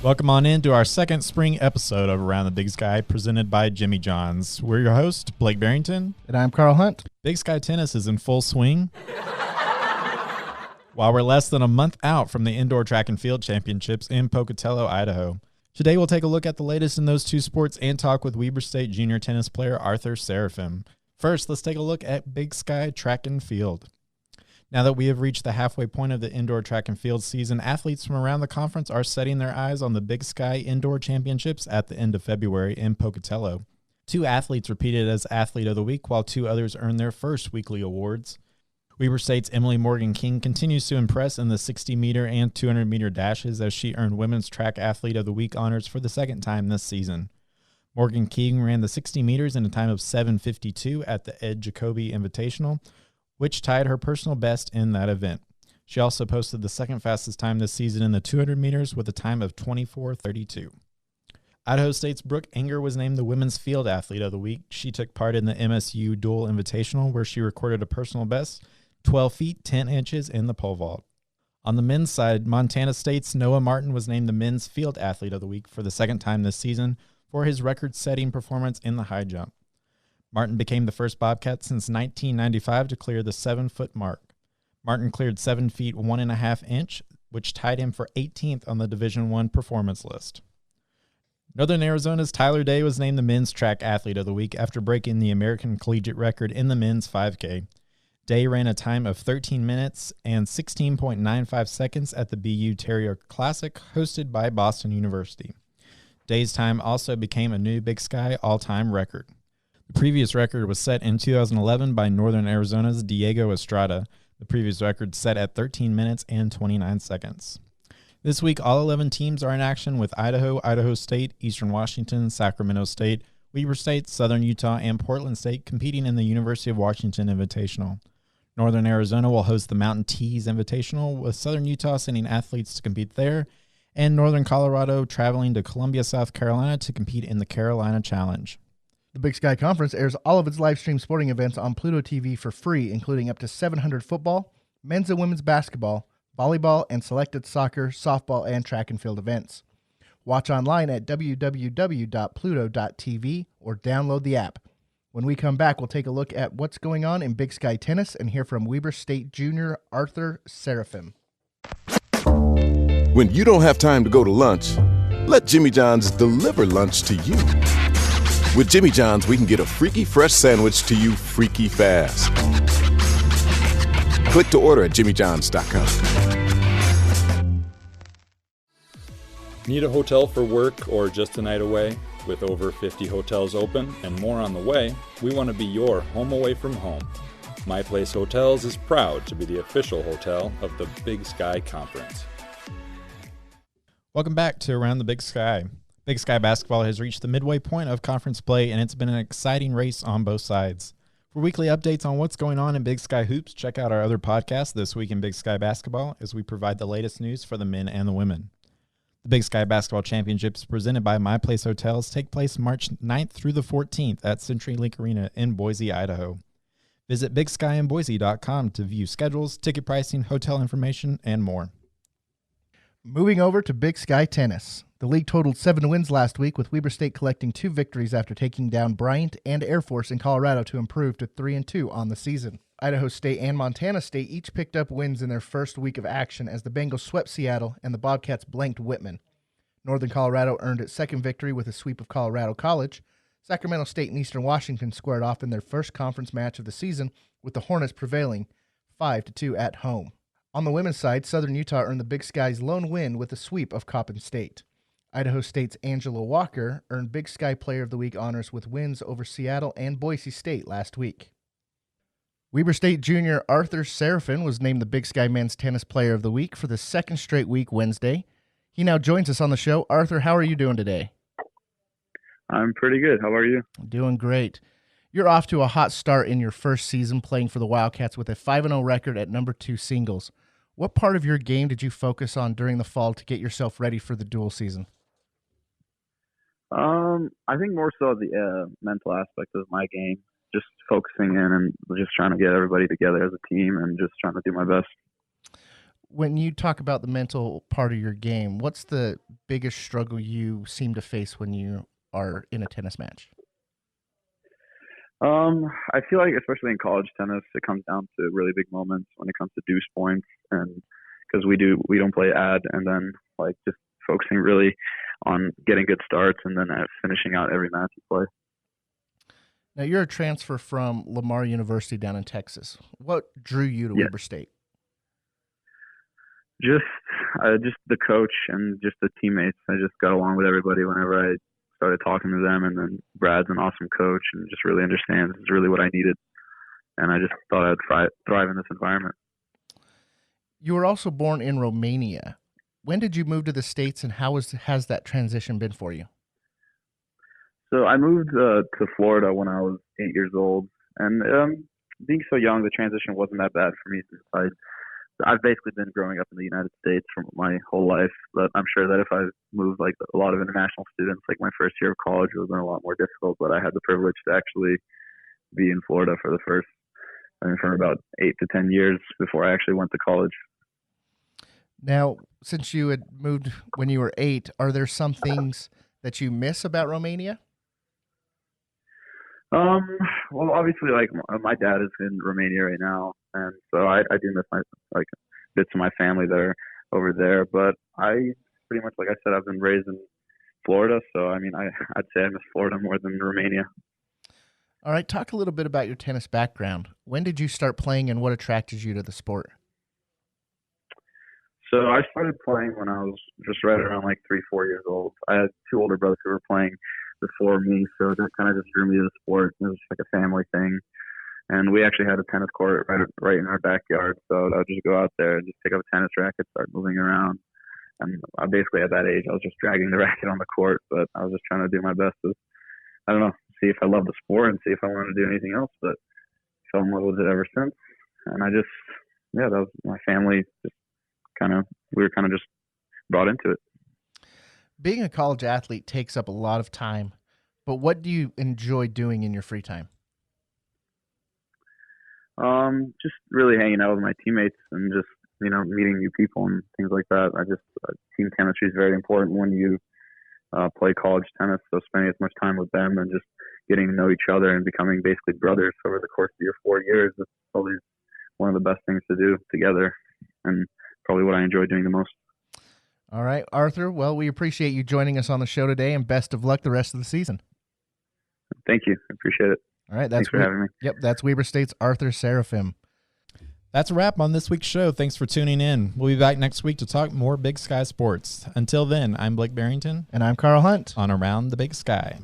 Welcome on in to our second spring episode of Around the Big Sky, presented by Jimmy John's. We're your host, Blake Barington. And I'm Karl Hunt. Big Sky Tennis is in full swing. While we're less than a month out from the Indoor Track and Field Championships in Pocatello, Idaho. Today we'll take a look at the latest in those two sports and talk with Weber State junior tennis player Arthur Serafim. First, let's take a look at Big Sky Track and Field. Now that we have reached the halfway point of the indoor track and field season, athletes from around the conference are setting their eyes on the Big Sky Indoor Championships at the end of February in Pocatello. 2 athletes repeated as Athlete of the Week, while 2 others earned their first weekly awards. Weber State's Emily Morgan King continues to impress in the 60-meter and 200-meter dashes as she earned Women's Track Athlete of the Week honors for the second time this season. Morgan King ran the 60 meters in a time of 7:52 at the Ed Jacoby Invitational, which tied her personal best in that event. She also posted the second fastest time this season in the 200 meters with a time of 24:32. Idaho State's Brooke Enger was named the Women's Field Athlete of the Week. She took part in the MSU Dual Invitational, where she recorded a personal best, 12 feet, 10 inches in the pole vault. On the men's side, Montana State's Noah Martin was named the Men's Field Athlete of the Week for the second time this season for his record-setting performance in the high jump. Martin became the first Bobcat since 1995 to clear the 7-foot mark. Martin cleared 7 feet 1.5 inch, which tied him for 18th on the Division I performance list. Northern Arizona's Tyler Day was named the Men's Track Athlete of the Week after breaking the American Collegiate record in the men's 5K. Day ran a time of 13 minutes and 16.95 seconds at the BU Terrier Classic hosted by Boston University. Day's time also became a new Big Sky all-time record. The previous record was set in 2011 by Northern Arizona's Diego Estrada. The previous record set at 13 minutes and 29 seconds. This week, all 11 teams are in action with Idaho, Idaho State, Eastern Washington, Sacramento State, Weber State, Southern Utah, and Portland State competing in the University of Washington Invitational. Northern Arizona will host the Mountain Tees Invitational, with Southern Utah sending athletes to compete there, and Northern Colorado traveling to Columbia, South Carolina to compete in the Carolina Challenge. The Big Sky Conference airs all of its live stream sporting events on Pluto TV for free, including up to 700 football, men's and women's basketball, volleyball, and selected soccer, softball, and track and field events. Watch online at www.pluto.tv or download the app. When we come back, we'll take a look at what's going on in Big Sky tennis and hear from Weber State junior Arthur Serafim. When you don't have time to go to lunch, let Jimmy John's deliver lunch to you. With Jimmy John's, we can get a freaky fresh sandwich to you freaky fast. Click to order at jimmyjohns.com. Need a hotel for work or just a night away? With over 50 hotels open and more on the way, we want to be your home away from home. My Place Hotels is proud to be the official hotel of the Big Sky Conference. Welcome back to Around the Big Sky. Big Sky basketball has reached the midway point of conference play, and it's been an exciting race on both sides. For weekly updates on what's going on in Big Sky hoops, check out our other podcast, This Week in Big Sky Basketball, as we provide the latest news for the men and the women. The Big Sky Basketball Championships, presented by My Place Hotels, take place March 9th through the 14th at CenturyLink Arena in Boise, Idaho. Visit BigSkyInBoise.com to view schedules, ticket pricing, hotel information, and more. Moving over to Big Sky tennis. The league totaled 7 wins last week, with Weber State collecting 2 victories after taking down Bryant and Air Force in Colorado to improve to 3-2 on the season. Idaho State and Montana State each picked up wins in their first week of action as the Bengals swept Seattle and the Bobcats blanked Whitman. Northern Colorado earned its second victory with a sweep of Colorado College. Sacramento State and Eastern Washington squared off in their first conference match of the season, with the Hornets prevailing 5-2 at home. On the women's side, Southern Utah earned the Big Sky's lone win with a sweep of Coppin State. Idaho State's Angela Walker earned Big Sky Player of the Week honors with wins over Seattle and Boise State last week. Weber State junior Arthur Serafim was named the Big Sky Men's Tennis Player of the Week for the second straight week Wednesday. He now joins us on the show. Arthur, how are you doing today? I'm pretty good. How are you? Doing great. You're off to a hot start in your first season playing for the Wildcats with a 5-0 record at number 2 singles. What part of your game did you focus on during the fall to get yourself ready for the dual season? I think more so the mental aspect of my game, just focusing in and just trying to get everybody together as a team and just trying to do my best. When you talk about the mental part of your game, what's the biggest struggle you seem to face when you are in a tennis match? I feel like, especially in college tennis, it comes down to really big moments when it comes to deuce points, and because we don't play ad, and then like just focusing really on getting good starts and then finishing out every match you play. Now, you're a transfer from Lamar University down in Texas. What drew you to Weber State? Just the coach and just the teammates. I just got along with everybody whenever I started talking to them, and then Brad's an awesome coach and just really understands. It's really what I needed, and I just thought I'd thrive in this environment. You were also born in Romania. When did you move to the States, and how has that transition been for you? So I moved to Florida when I was 8 years old, and being so young, the transition wasn't that bad for me since I've basically been growing up in the United States for my whole life. But I'm sure that if I moved like a lot of international students, like my first year of college, it would have been a lot more difficult. But I had the privilege to actually be in Florida for for about 8 to 10 years before I actually went to college. Now, since you had moved when you were 8, are there some things that you miss about Romania? Well, obviously, like my dad is in Romania right now, and so I do miss bits of my family that are over there. But I pretty much, like I said, I've been raised in Florida, so I mean, I'd say I miss Florida more than Romania. All right, talk a little bit about your tennis background. When did you start playing, and what attracted you to the sport? So I started playing when I was just right around like 3-4 years old. I had 2 older brothers who were playing before me, so that kind of just drew me to the sport. It was just like a family thing, and we actually had a tennis court right in our backyard. So I would just go out there and just pick up a tennis racket, start moving around. And I basically at that age, I was just dragging the racket on the court, but I was just trying to do my best to, I don't know, see if I love the sport and see if I wanted to do anything else. But I fell in love with it ever since, and that was my family. We were kind of just brought into it. Being a college athlete takes up a lot of time, but what do you enjoy doing in your free time? Just really hanging out with my teammates and just, meeting new people and things like that. Team chemistry is very important when you play college tennis, so spending as much time with them and just getting to know each other and becoming basically brothers over the course of your 4 years is probably one of the best things to do together, and probably what I enjoy doing the most. All right, Arthur. Well, we appreciate you joining us on the show today, and best of luck the rest of the season. Thank you. I appreciate it. All right. Thanks for having me. Yep, that's Weber State's Arthur Serafim. That's a wrap on this week's show. Thanks for tuning in. We'll be back next week to talk more Big Sky sports. Until then, I'm Blake Barington. And I'm Karl Hunt On Around the Big Sky.